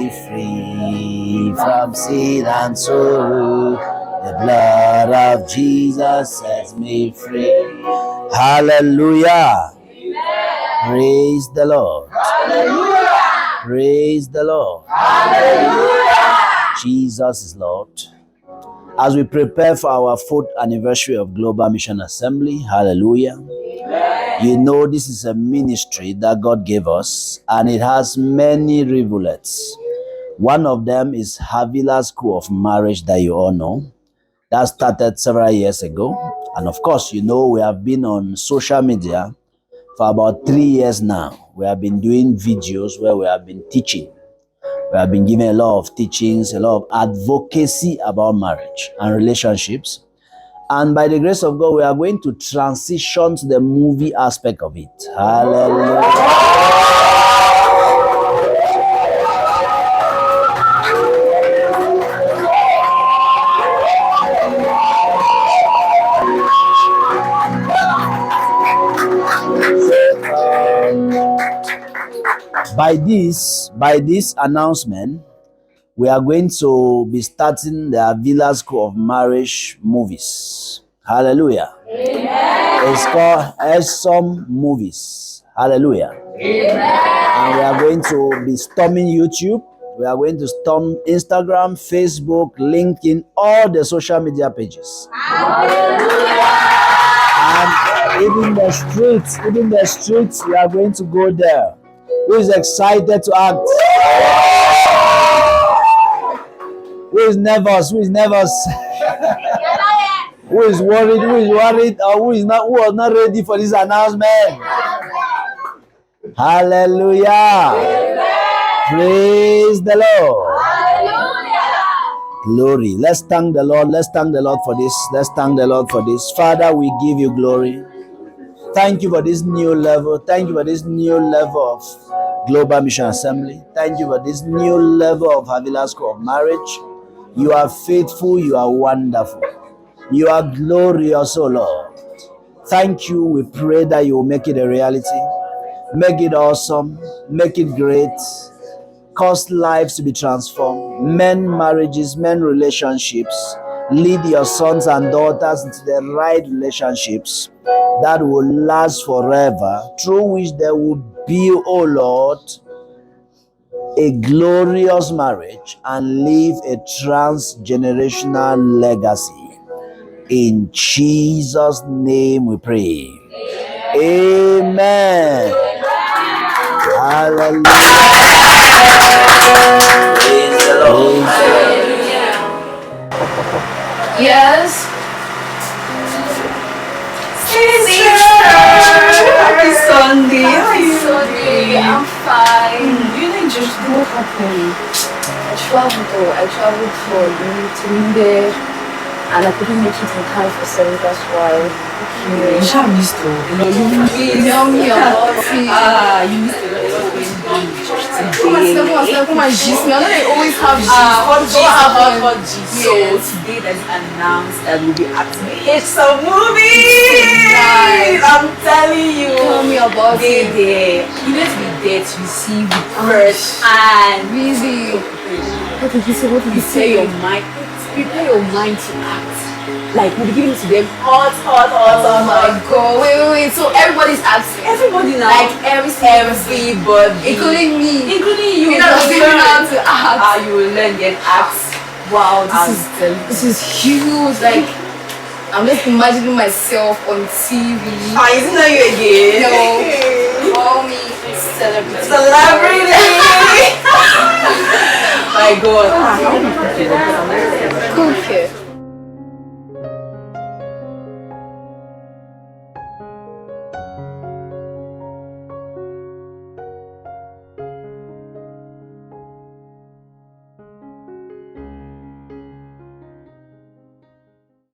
me free from sin and sorrow. The blood of Jesus sets me free. Hallelujah. Praise the Lord. Hallelujah. Praise the Lord. Hallelujah. Jesus is Lord. As we prepare for our 4th anniversary of Global Mission Assembly, hallelujah. Amen. You know, this is a ministry that God gave us, and it has many rivulets. One of them is Havilah School of Marriage that you all know. That started several years ago. And of course, you know, we have been on social media for about 3 years now. We have been doing videos where we have been teaching. We have been giving a lot of teachings, a lot of advocacy about marriage and relationships. And by the grace of God, we are going to transition to the movie aspect of it. Hallelujah. By this announcement, we are going to be starting the Havilah School of Marriage Movies. Hallelujah. Amen. It's called HSOM Movies. Hallelujah. Amen. And we are going to be storming YouTube. We are going to storm Instagram, Facebook, LinkedIn, all the social media pages. Hallelujah. And even the streets, we are going to go there. Who is excited to act? Who is nervous? Who is worried? Or who was not ready for this announcement? Hallelujah. Praise the Lord. Glory. Let's thank the Lord. Let's thank the Lord for this. Father, we give you glory. Thank you for this new level. Thank you for this new level of Global Mission Assembly. Thank you for this new level of Havilah School of Marriage. You are faithful. You are wonderful. You are glorious, oh Lord. Thank you. We pray that you will make it a reality. Make it awesome. Make it great. Cause lives to be transformed. Men marriages, men relationships. Lead your sons and daughters into the right relationships that will last forever, through which there will be, oh Lord, a glorious marriage and leave a transgenerational legacy. In Jesus' name we pray. Amen. Hallelujah. Praise the Lord. Yes. Happy Sunday. Happy Sunday. I'm fine. You didn't just What happened? I traveled for the meeting there, and I couldn't make it in time for 7. That's why. you should miss though. Tell me about it. You missed a lot of going on in church today. Come on, gist me. I know they always have gist. Hot G. So Yes. today that is announced that we'll be acting HSOM Movies. Nice. I'm telling you. Tell me about it. There. You need to be there to receive it first and Busy. What did he say? prepare your mind. Prepare your mind to act. Like we'll be giving it to them hot. Oh my God. Wait. So everybody's asking. Everybody now. Like everybody. Including me. Including you. You know, will learn how learn. to act. You will learn then act. Wow, this is huge. Like, I'm just imagining myself on TV. Isn't that you again? No, call me celebrity. Celebrity. My God. Okay.